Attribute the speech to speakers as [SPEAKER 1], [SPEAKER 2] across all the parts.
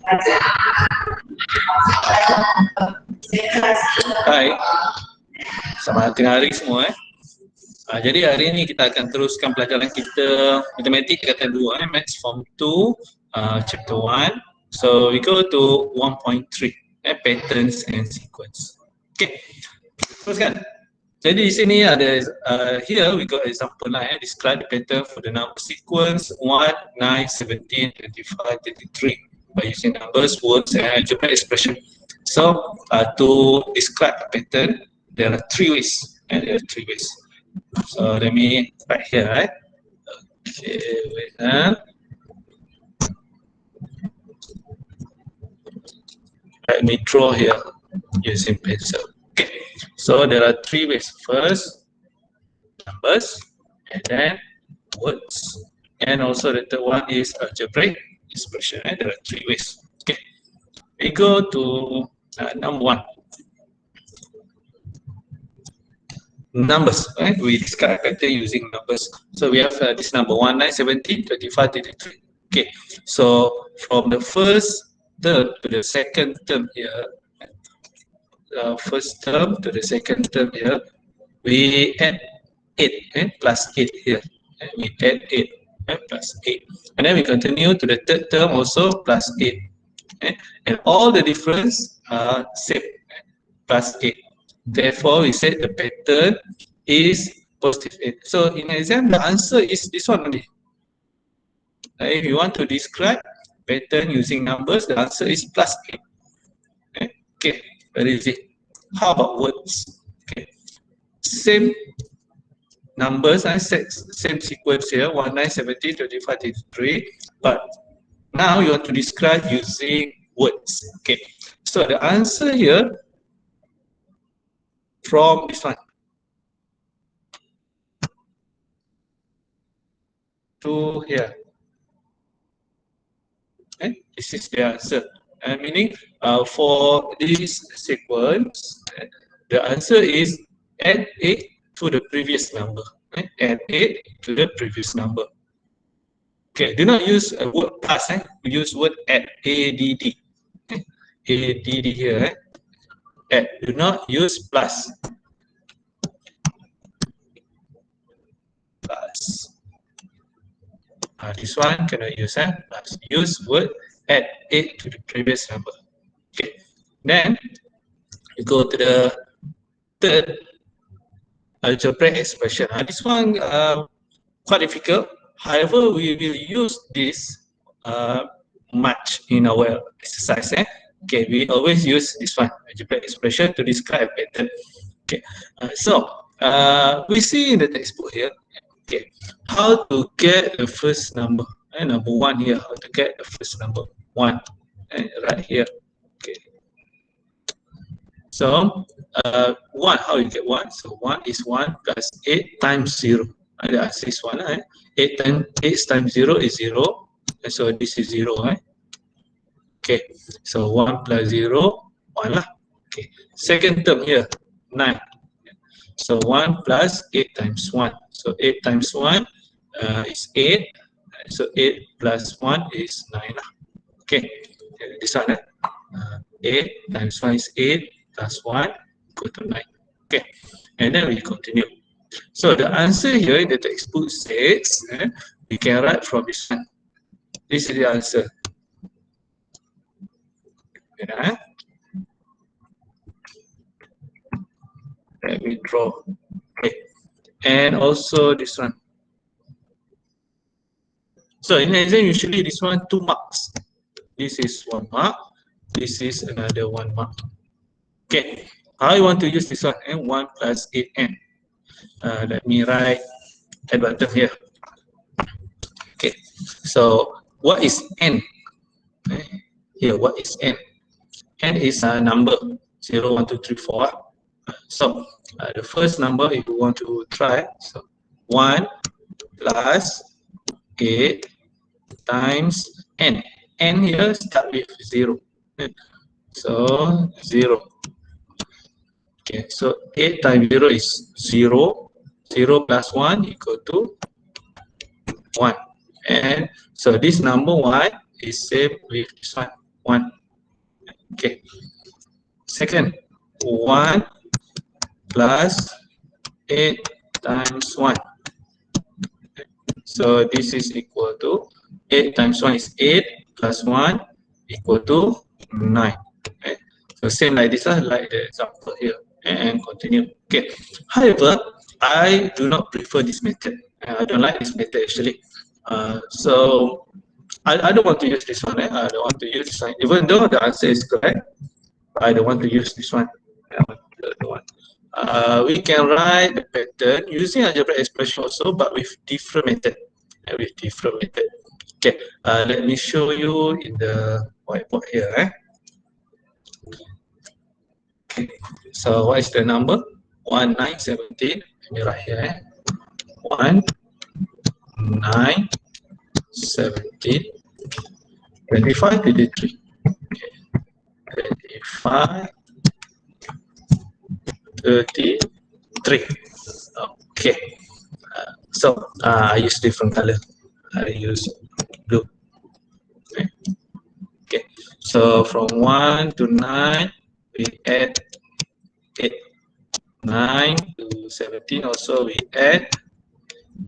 [SPEAKER 1] Hai, selamat tengah hari semua. Jadi hari ini kita akan teruskan pelajaran kita matematik kata 2, Maths Form 2, Chapter 1. So we go to 1.3, Patterns and Sequence. Okay, teruskan. Jadi di sini ada, here we got example line, describe the pattern for the number sequence 1, 9, 17, 25, 33 by using numbers, words and algebraic expression. So to describe a pattern, there are three ways. So let me write here, right? Okay, wait. Let me draw here using pencil. Okay, so there are three ways. First, numbers, and then words, and also the third one is algebraic expression. Right? There are three ways. Okay, we go to number 1. Numbers, right? We describe pattern using numbers. So we have this number 1, 9, 17, 25, 33. Okay, so from the first term to the second term here, first term to the second term here, we add 8 plus 8 here. And we add 8 plus 8. And then we continue to the third term also plus 8. And all the difference are same, plus 8. Therefore, we said the pattern is positive 8. So in exam, the answer is this one only. If you want to describe pattern using numbers, the answer is plus 8. Okay, very easy. How about words? Okay, same numbers, same sequence here, 1, 9, 17, 25, 33. But now you want to describe using words. Okay, so the answer here from this one to here. This is the answer. Meaning for this sequence, the answer is add 8 to the previous number. Add 8 to the previous number. Okay, do not use a word plus. We use word add, ADD. ADD here. Add, do not use plus. Plus. This one cannot use plus. Use word add 8 to the previous number. Okay. Then you go to the third algebraic expression. This one quite difficult. However, we will use this much in our exercise. Okay, we always use this one, algebraic expression, to describe pattern. Okay, so we see in the textbook here. Okay, how to get the first number? Number 1 here. How to get the first number 1? Right here. Okay. So 1. How you get 1? So 1 is 1 plus 8 times 0. The answer is 1. 8 times 0 is 0. So this is 0. Okay. So 1 plus 0, 1 lah. Okay. Second term here, 9. So 1 plus 8 times 1. So 8 times 1 is 8. So 8 plus 1 is 9 lah. Okay. This one 8 times 1 is 8 plus 1 equal to 9. Okay. And then we continue. So the answer here in the textbook says, we can write from this one. This is the answer. Let me draw. Okay. And also this one. So in exam, usually this one 2 marks. This is 1 mark. This is another 1 mark. Okay. How you want to use this one? 1 plus 8n. Let me write at bottom here. Okay. So what is n? Here, what is n? N is a number 0, 1, 2, 3, 4. So the first number, if you want to try, so 1 plus 8 times n. N here start with 0. So 0. Okay, so 8 times 0 is 0. 0 plus 1 equal to 1. And so this number 1 is same with this one, 1. Okay. Second, 1 plus 8 times 1. So this is equal to 8 times 1 is 8 plus 1 equal to 9. Okay. So same like this, like the example here, and continue. Okay. However, I do not prefer this method. I don't like this method actually. So I don't want to use this one. I don't want to use this one. Even though the answer is correct, I don't want to use this one. I want the other one. We can write the pattern using algebraic expression also, but with different method. With different method. Okay, let me show you in the whiteboard here. Okay, so what is the number? 1917. Let me write here. 1917. 25, 23. Okay. 25, 33. Okay. So I use different color. I use blue. Okay. Okay. So from 1 to 9, we add 8. 9 to 17 also we add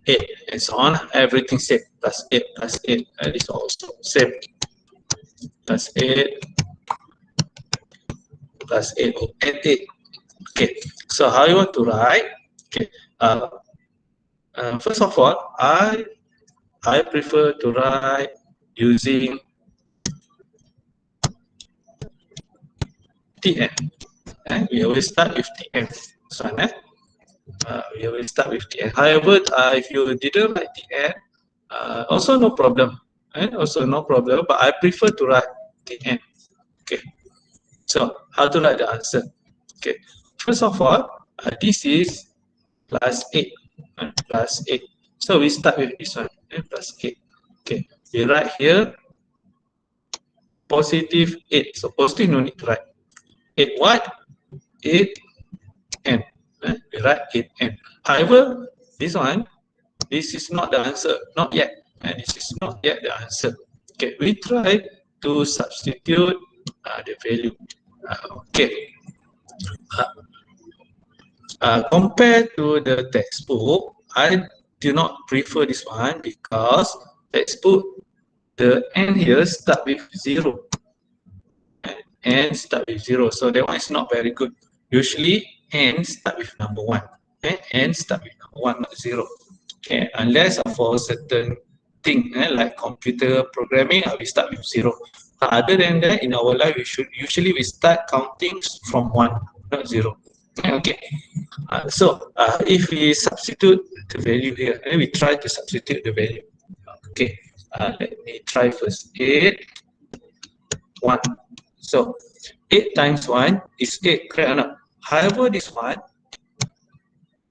[SPEAKER 1] 8, and so on. Everything same. Plus 8 plus 8. This also same. Plus 8 plus 8 or add 8. Okay. So how you want to write? Okay. First of all, I prefer to write using Tn. We always start with Tn. So, we always start with Tn. However, if you didn't write Tn, also no problem. Also no problem, but I prefer to write Tn. Okay. So how to write the answer? Okay. First of all, this is plus 8. Plus 8. So we start with this one. Plus 8. Okay. We write here positive 8. So positive no need to write. 8 what? 8n. We write 8n. However, this one, this is not the answer. Not yet. This is not yet the answer. Okay. We try to substitute the value. Okay. Compared to the textbook, I do not prefer this one because textbook, the n here start with 0. N start with 0. So that one is not very good. Usually, n start with number 1. N start with number 1, not 0. Okay, unless for certain thing like computer programming, we start with 0. Other than that, in our life, we start counting from 1, not 0. Okay. So if we substitute the value here, and we try to substitute the value. Okay. Let me try first. 8, 1. So 8 times 1 is 8, correct or not? However, this one,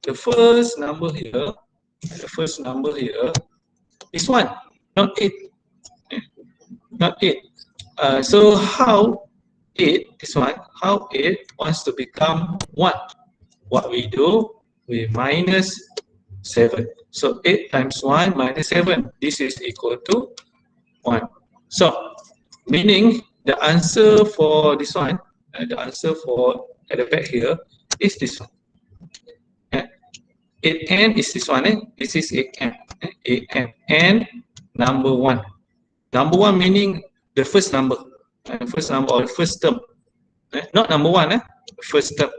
[SPEAKER 1] the first number here is 1, not 8. Not 8. So how 8, this one, how 8 wants to become 1? What we do, we minus 7. So 8 times 1 minus 7. This is equal to 1. So, meaning the answer for this one, the answer for at the back here is this one. 8n is this one. This is 8n. 8n. And number 1. Number 1 meaning the first number. First number or first term. Not number 1. First term.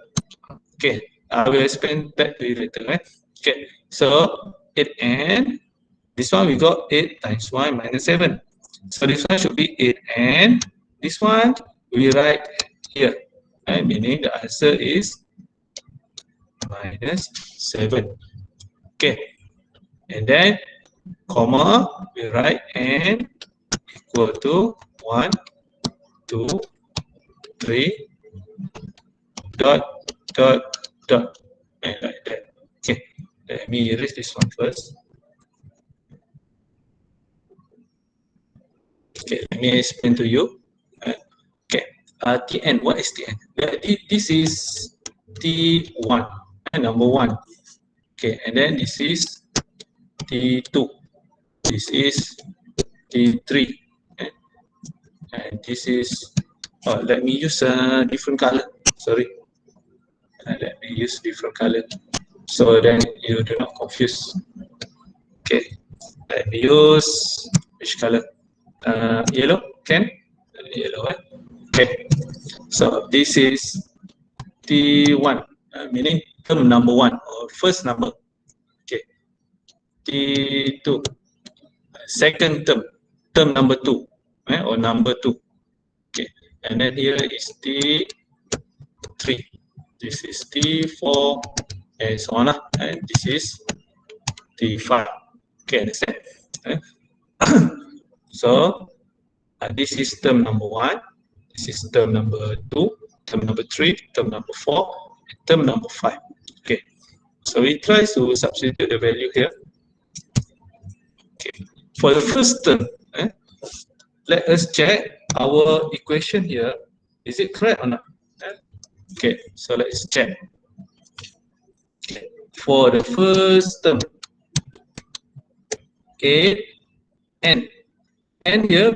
[SPEAKER 1] Okay. I will explain back to you later. Okay. So 8n. This one we got 8 times 1 minus 7. So this one should be 8n. This one we write here. Meaning the answer is minus 7. Okay. And then comma, we write n equal to 1, 2, 3, dot, dot, dot. And like that. Okay. Let me erase this one first. Okay, let me explain to you. Okay, Tn, what is Tn? This is T1, number 1. Okay, and then this is T2. This is T3. And this is Oh, let me use a different color. Sorry. Let me use different color so then you do not confuse. Okay. Let me use which color? Yellow. Can? Yellow. Okay. So this is T1, meaning term number 1 or first number. Okay. T2, second term, term number 2, or number 2. Okay. And then here is T3. This is T4 and so on. And this is T5. Okay, understand? So this is term number 1. This is term number 2, term number 3, term number 4, and term number 5. Okay. So we try to substitute the value here. Okay. For the first term, let us check our equation here. Is it correct or not? Okay, so let's check. Okay. For the first term, 8 n. And here,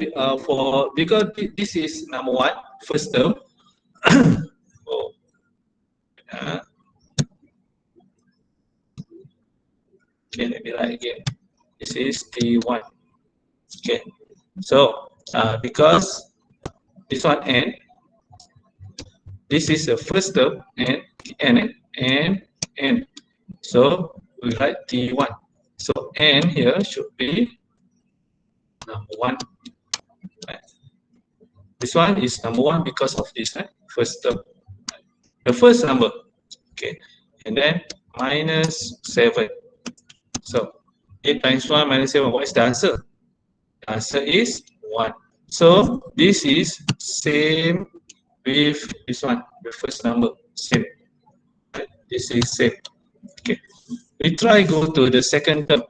[SPEAKER 1] because this is number 1, first term. Oh, okay, let me write again. This is T1. Okay, so because this one n, this is the first term n. So we write T1. So n here should be number 1. This one is number 1 because of this first term. The first number. Okay, and then minus 7. So 8 times 1 minus 7, what is the answer? The answer is 1. So this is same with this one, the first number, same. This is same. Okay, we try go to the second term,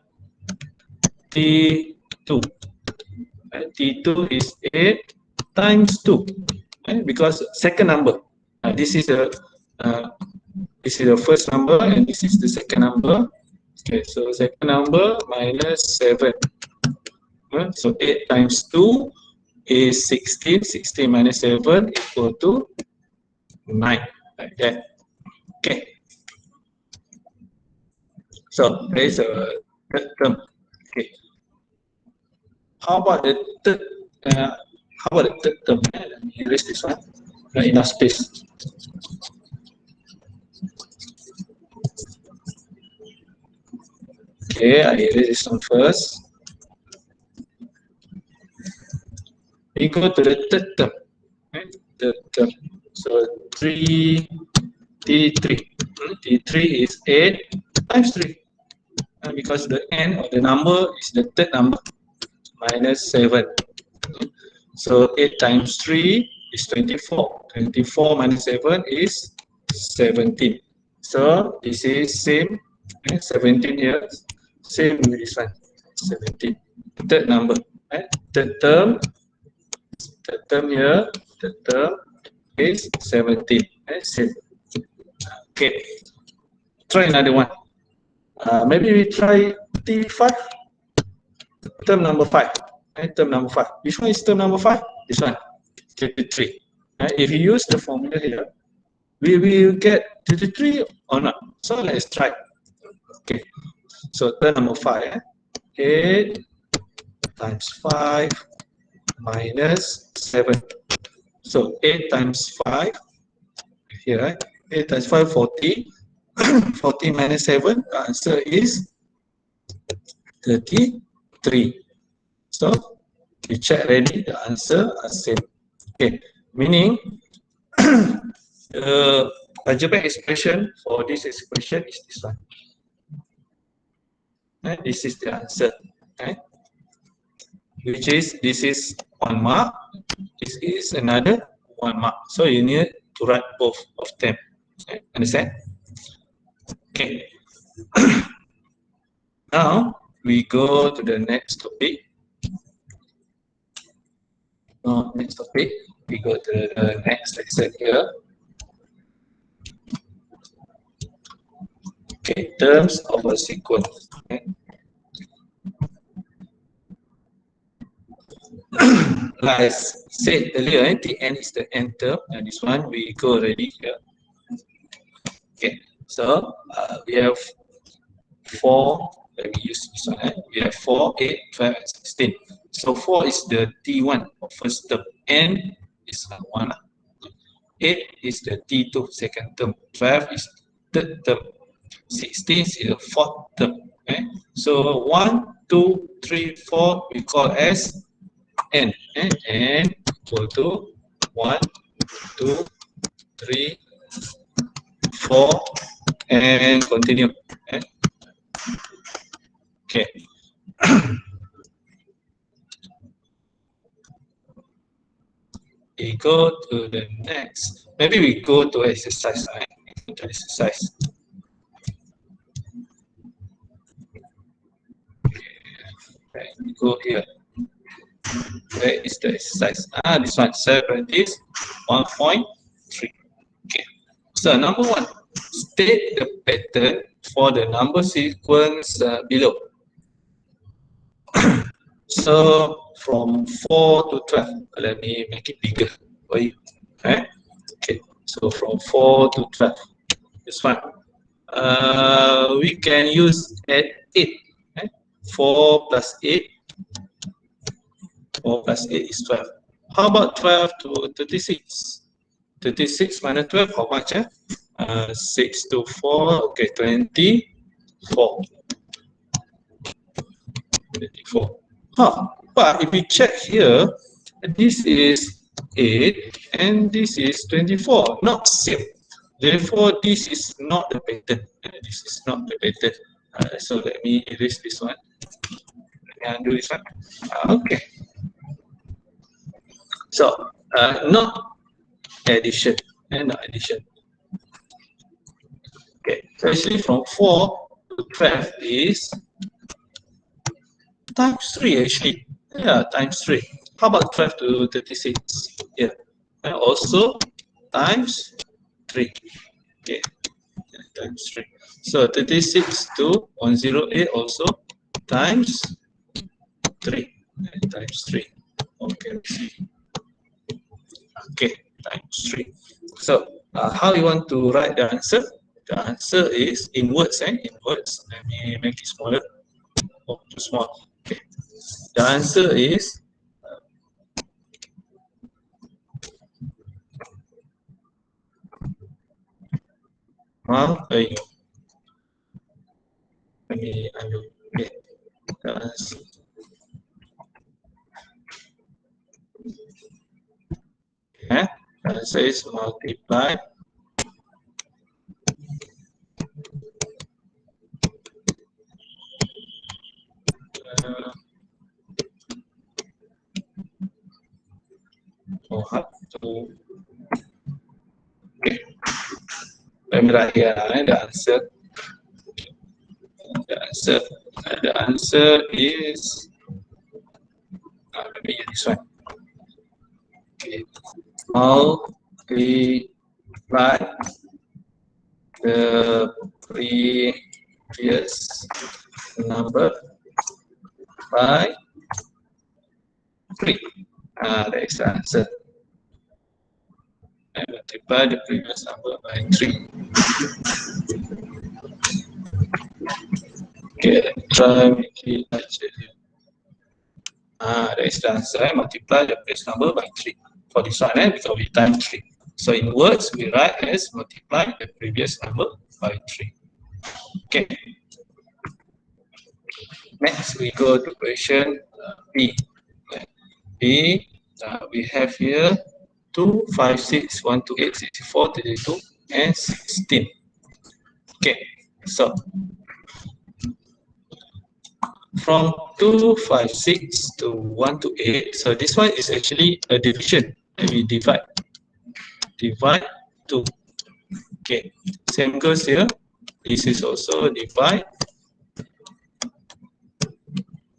[SPEAKER 1] T2. T2 is 8 times 2, because second number. This is the first number and this is the second number. Okay, so second number minus 7. So 8 times 2 is 16. 16 minus 7 equal to 9. Like that. Okay. So there is a third term. Okay. How about the third? Term? Let me erase this one. Not enough space. Okay, I erase this one first. We go to the third term. Third term. So 3 T3. T3 is 8 times 3. Because the n or the number is the third number, minus 7. So 8 times 3 is 24. 24 minus 7 is 17. So this is same, 17 here, same with this one, 17. Third number, third term here, third term is 17. Same. Okay, try another one. Maybe we try T5, term number 5. Term number 5. Which one is term number 5? This one, 33. If you use the formula here, we will get 33 or not. So let's try. Okay. So term number 5, 8 times 5 minus 7. So 8 times 5 here, 8 times 5, 40. 40 minus 7, the answer is 33. So you check already, the answer is same. Okay, meaning the algebraic expression for this expression is this one. This is the answer. Which is, this is 1 mark, this is another 1 mark. So you need to write both of them. Understand? Okay. Now we go to the next topic. Next topic, we go to the next lesson here. Okay, terms of a sequence. Okay. like I said earlier, the n is the n term, and this one we go already here. Okay, so we have 4, let me use this one. We have 4, 8, 12, and 16. So 4 is the T1 of first term, n is 1. 8 is the T2 second term, 12 is third term, 16 is the fourth term. Okay? So 1, 2, 3, 4 we call as n. N equal to 1, 2, 3, 4, and continue. Okay. We go to the next. Maybe we go to exercise. Right? To exercise. Okay. We go here. Where is the exercise? This one. Practice 1.3. Okay. So number 1, state the pattern for the number sequence below. So from 4 to 12, let me make it bigger for you. Okay. Okay. So from 4 to 12, this one. We can use add 8. Okay? 4 plus 8. 4 plus 8 is 12. How about 12 to 36? 36 minus 12, how much? 6 to 4, okay, 24. 24. But if we check here, this is 8 and this is 24, not same. Therefore, this is not the pattern. This is not the pattern. So let me erase this one. Let me undo this one. Okay. So, not addition and not addition. Okay. So actually from 4 to 12 is times 3 actually. Yeah, times 3. How about 12 to 36? Yeah. And also times 3. Okay. Times 3. So 36 to 108 also times 3. Times 3. Okay. Okay. Times 3. So how you want to write the answer? The answer is in words. In words. Let me make it smaller. Oh, too small. Okay. The answer is let me undo. Okay. The answer. Okay. The answer is multiply have to. Okay. Let me write here the answer. The answer is let me use this one. Okay. Multiply the previous number by 3. That is the answer. And multiply the previous number by 3. Okay, try making it larger here. That is the answer. Multiply the previous number by 3. For this one, because we times 3. So in words, we write as multiply the previous number by 3. Okay. Next, we go to question B. B, we have here 2, 5, 6, 1, 2, 8, 64, 32, and 16. Okay, so from 2, 5, 6 to 1 to 8, so this one is actually a division. We divide 2. Okay, same goes here. This is also divide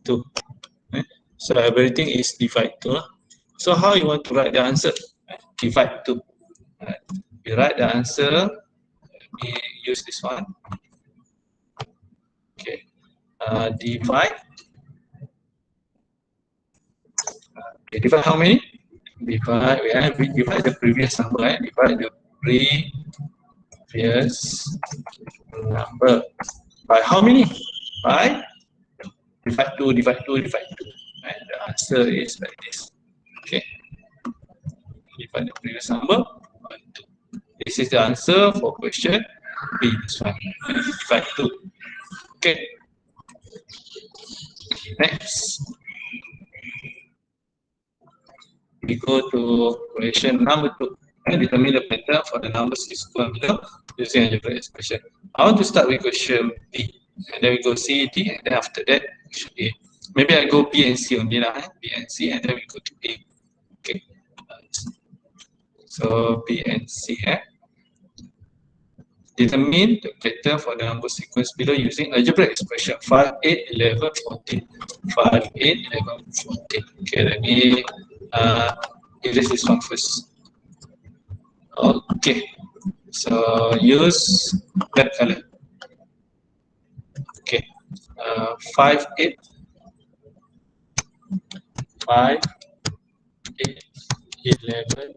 [SPEAKER 1] 2. So everything is divide 2. So how you want to write the answer? Divide 2. We write the answer. We use this one. Okay. Divide Okay, divide how many? Divide, we divide the previous number, divide the previous number by how many? By divide 2, divide 2, divide 2. And the answer is like this. Okay. Divide the previous number by 2. This is the answer for question B. This one. Divide 2. Okay. Next. We go to question number 2. And determine the pattern for the number sequence below using algebraic expression. I want to start with question B. And then we go C, D, and then after that, question A. Maybe I go B and C only lah, B and C, and then we go to A. Okay. So B and C. Determine the pattern for the number sequence below using algebraic expression 5, 8, 11, 14. 5, 8, 11, 14. Okay, let me erase this one first. Okay, so use black color. Okay, 5, 8, 5, 8, 11,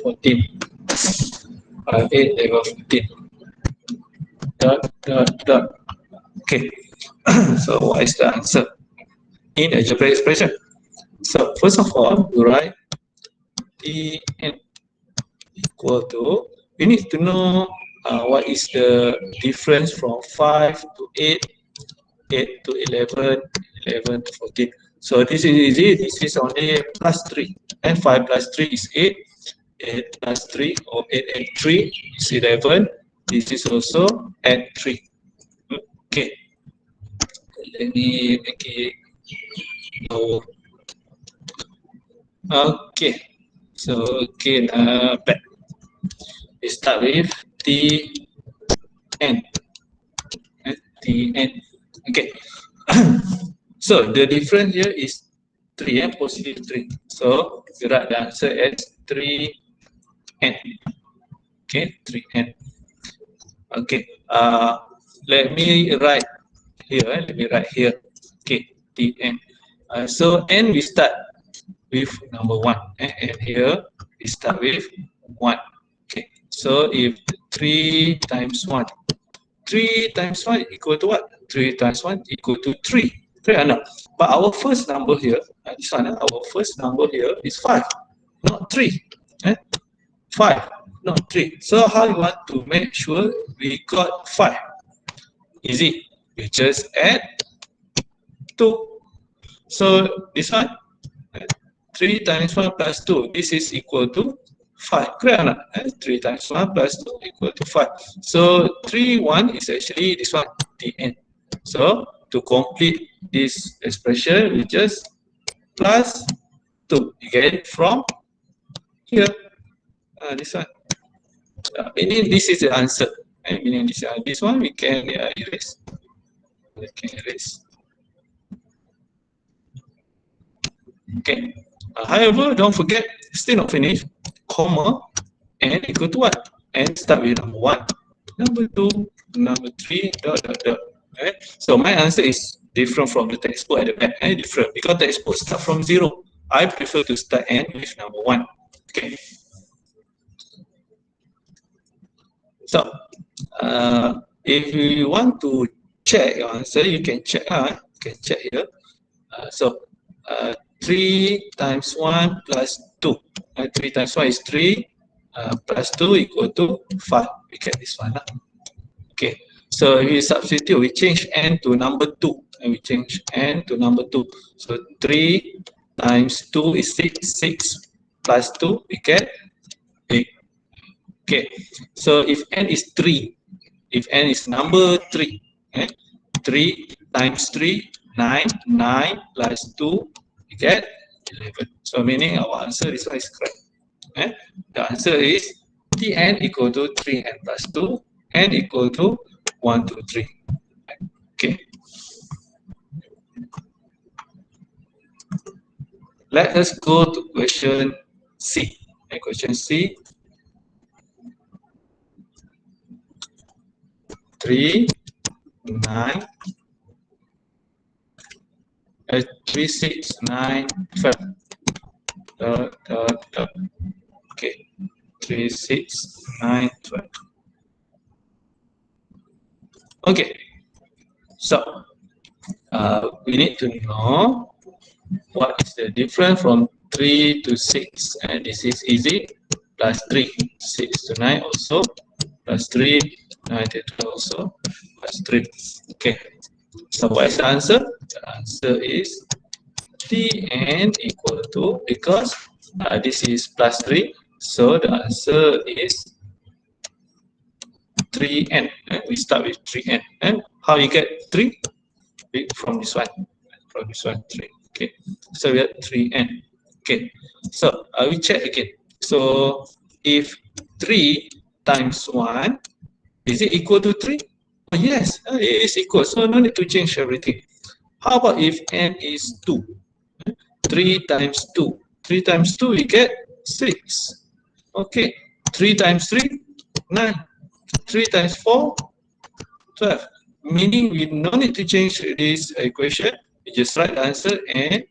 [SPEAKER 1] 14. 5, 8, 11, 14. Dot. Okay, so what is the answer in algebraic expression? So first of all, you write Tn equal to, we need to know what is the difference from 5 to 8, 8 to 11, 11 to 14. So this is easy, this is only plus 3, and 5 plus 3 is 8, 8 plus 3 or 8 and 3 is 11, this is also add 3. Okay, let me make it low. Okay, so again, back. We start with Tn. Tn. Okay. So the difference here is 3, positive 3. So we write the answer as 3n. Okay, 3n. Okay. Let me write here. Okay, Tn. So n we start with number 1, and here we start with 1. Okay, so if 3 times 1, 3 times 1 equal to what? 3 times 1 equal to 3. But our first number here, this one, our first number here is 5, not 3. 5, not 3. So how you want to make sure we got 5? Easy. We just add 2. So this one, 3 times 1 plus 2, this is equal to 5. Correct or not? 3 times 1 plus 2 equal to 5. So 3, 1 is actually this one, Tn. So to complete this expression, we just plus 2. You get it from here. This one. Meaning this is the answer. Meaning this one we can erase. We can erase. Okay. However, don't forget, still not finished. Comma, n equal to what? N start with number 1, number 2, number 3, dot. Right? So my answer is different from the textbook at the back. Different because textbook start from 0. I prefer to start n with number 1. Okay. So if you want to check your answer, you can check. You can check here. So 3 times 1 plus 2. 3 times 1 is 3. Plus 2 equal to 5. We get this one. Okay. So if we substitute, we change n to number 2. And we change n to number 2. So 3 times 2 is 6. 6 plus 2, we get 8. Okay. So if n is 3, if n is number 3, 3 times 3, 9. 9 plus 2, we get 11. So meaning our answer, this one is correct. The answer is Tn equal to 3n plus 2, n equal to 1, 2, 3. Okay. Let us go to question C. Question C. 3, 9, 3, 6, 9, 12. Okay, 3, 6, 9, 12. Okay, so we need to know what is the difference from 3 to 6, and this is easy. Plus 3, 6 to 9 also, plus 3, 9 to 12 also, plus 3. Okay, so what is the answer? The answer is Tn equal to, because this is plus 3, so the answer is 3n. We start with 3n. And how you get 3? From this one. From this one, 3. Okay, so we have 3n. Okay, so we check again. So if 3 times 1, is it equal to 3? Oh, yes, it is equal. So no need to change everything. How about if n is 2? 3 times 2. 3 times 2, we get 6. Okay, 3 times 3, 9. 3 times 4, 12. Meaning we no need to change this equation. We just write the answer n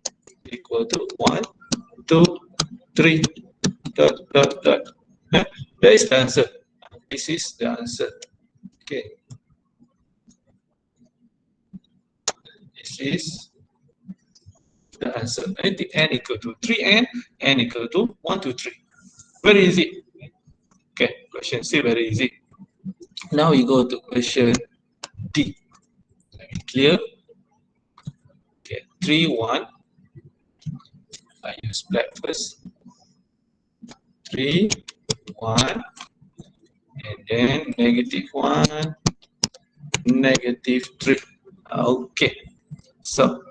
[SPEAKER 1] equal to 1, 2, 3, dot, dot, dot. That is the answer. This is the answer. Okay. This is the answer. And the n equal to 3n, n equal to 1, 2, 3. Very easy. Okay, question C, very easy. Now we go to question D. Let me clear. Okay, 3, 1. I use black first. 3, 1. And then -1, -3. Okay, so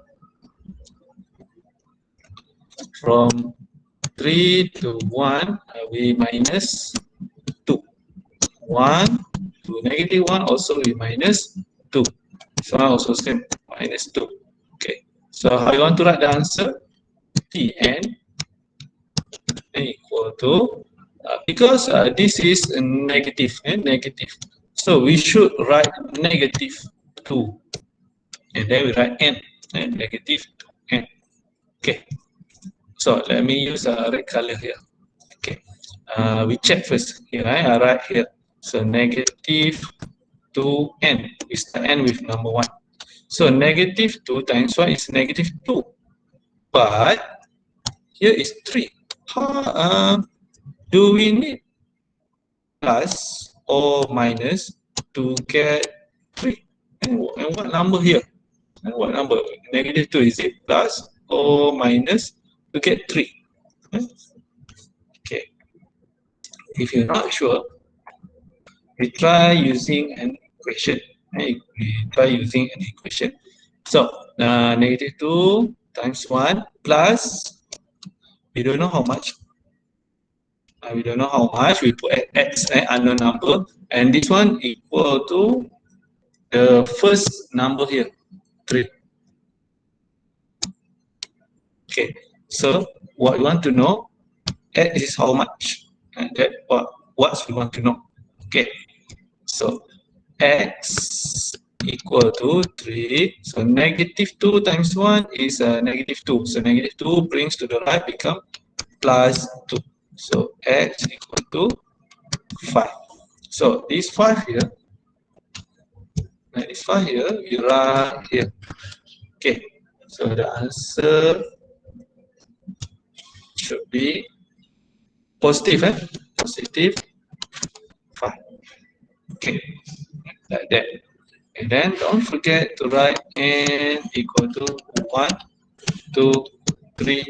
[SPEAKER 1] from 3 to 1, we minus 2. 1 to -1, also we minus 2. So also same, minus 2. Okay, so how you want to write the answer? Tn equal to, because this is a negative, negative. So we should write -2. And then we write n, and -2n. Okay, so let me use a red color here. Okay, we check first here. I write here. So -2n. We start n with number 1. So -2 times 1 is -2. But here is 3. How do we need plus or minus to get 3? And what number here? And what number? -2, is it plus or minus to get 3? Okay. If you're not sure, we try using an equation. We try using an equation. So -2 times 1 plus, we don't know how much. We don't know how much. We put x, unknown number, and this one equal to the first number here, 3. Okay, so what we want to know, x is how much, and that what we want to know. Okay, so x equal to 3. So -2 times 1 is -2. So -2 brings to the right, become plus 2. So x equal to 5. So this 5 here, this 5 here, we write here. Okay, so the answer should be positive, positive 5. Okay, like that. And then don't forget to write n equal to 1, 2, 3,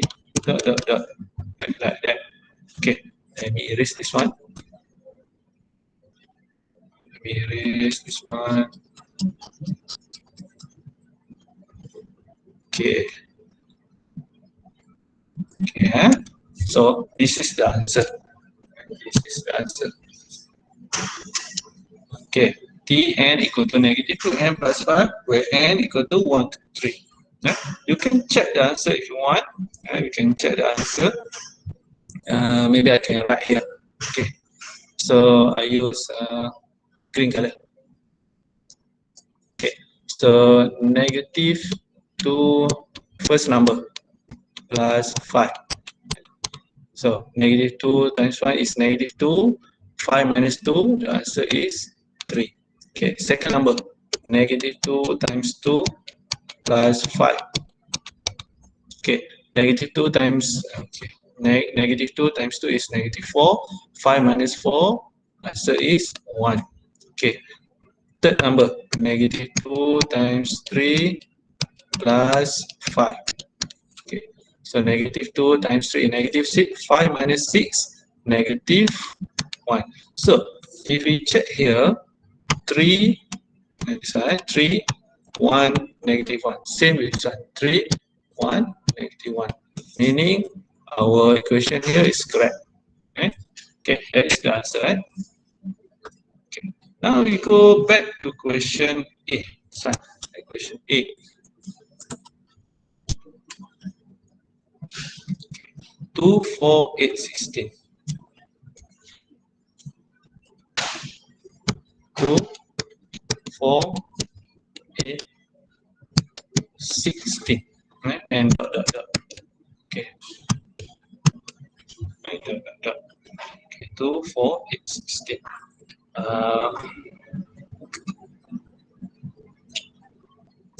[SPEAKER 1] dot, dot, dot, like that. Okay, let me erase this one. Let me erase this one. Okay. Okay, so this is the answer. This is the answer. Okay, Tn equal to -2n plus 5, where n equal to 1 to 3. You can check the answer if you want. You can check the answer. Maybe I can write here. Okay, so I use green color. Okay, so -2, first number plus 5. So negative 2 times 5 is negative 2. 5 minus 2, the answer is 3. Okay, second number, negative 2 times 2 plus 5. Okay, negative 2 times, okay, negative 2 times 2 is negative 4. 5 minus 4, answer is 1. Okay, third number, negative 2 times 3 plus 5. Okay, so negative 2 times 3, negative 6. 5 minus 6, negative 1. So if we check here, 3, this one, 3, 1, negative 1. Same with this one, 3, 1, negative 1. Meaning our equation here is correct. Okay, okay, that is the answer. Right? Okay. Now we go back to question A. Sorry, question A. 2, 4, 8, 16. 2, 4, 8, 16. Right? And dot, dot, dot. Okay. Right, dot, dot, dot. Okay. 2, 4, 8, 16.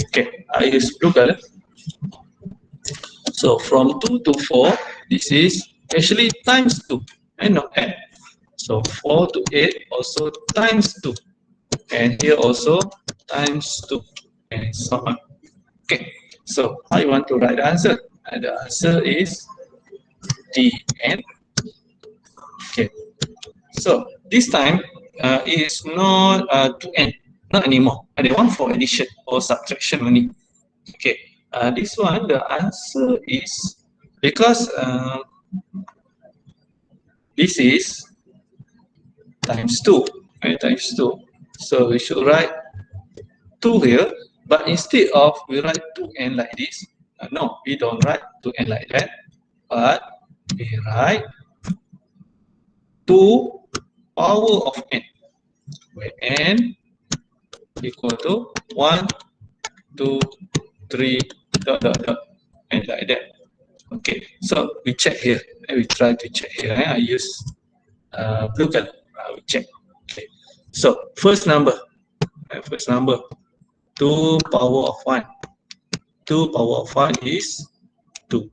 [SPEAKER 1] Okay, I use blue color. So from 2 to 4, this is actually times 2 and not add. So 4 to 8 also times 2. And here also times 2. And so on. Okay, so how you want to write the answer? And the answer is D. And okay, so this time it is not 2n, not anymore. They want for addition or subtraction only. Okay, this one the answer is because this is times 2, right? Times 2. So we should write 2 here, but instead of we write 2n like this, no, we don't write 2n like that, but we write 2 power of n, where n equal to 1, 2, 3, dot, dot, dot, and like that. Okay, so we check here. We try to check here. I use blue color. We check. Okay, so first number, 2 power of 1. 2 power of 1 is 2.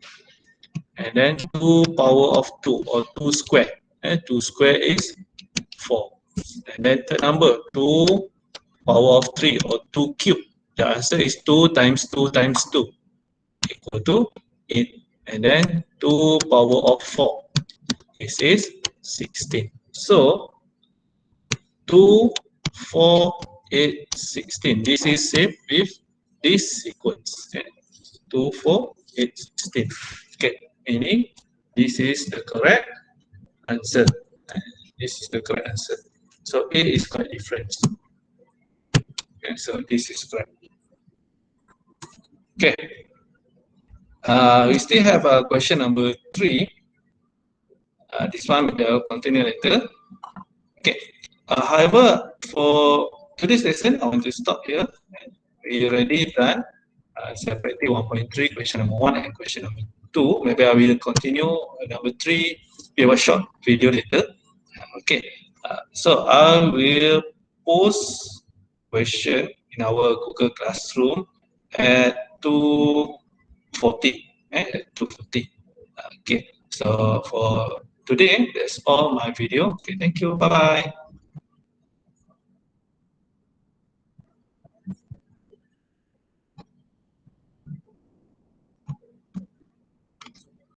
[SPEAKER 1] And then 2 power of 2 or 2 square. 2 square is 4. And then third number, 2 power of 3 or 2 cube. The answer is 2 times 2 times 2 equal to 8. And then 2 power of 4. This is 16. So 2, 4, 8, 16. This is same with this sequence. Okay? 2, 4, 8, 16. Okay, meaning this is the correct answer. This is the correct answer. So A is quite different. Okay, so this is correct. Okay. We still have question number 3. This one will continue later. Okay. However, for today's lesson, I want to stop here. We already done separately 1.3, question number 1 and question number 2. Maybe I will continue number 3. We have a short video later. Okay. So I will post question in our Google Classroom at 2:40. At 2:40. Okay. So for today, that's all my video. Okay. Thank you. Bye bye.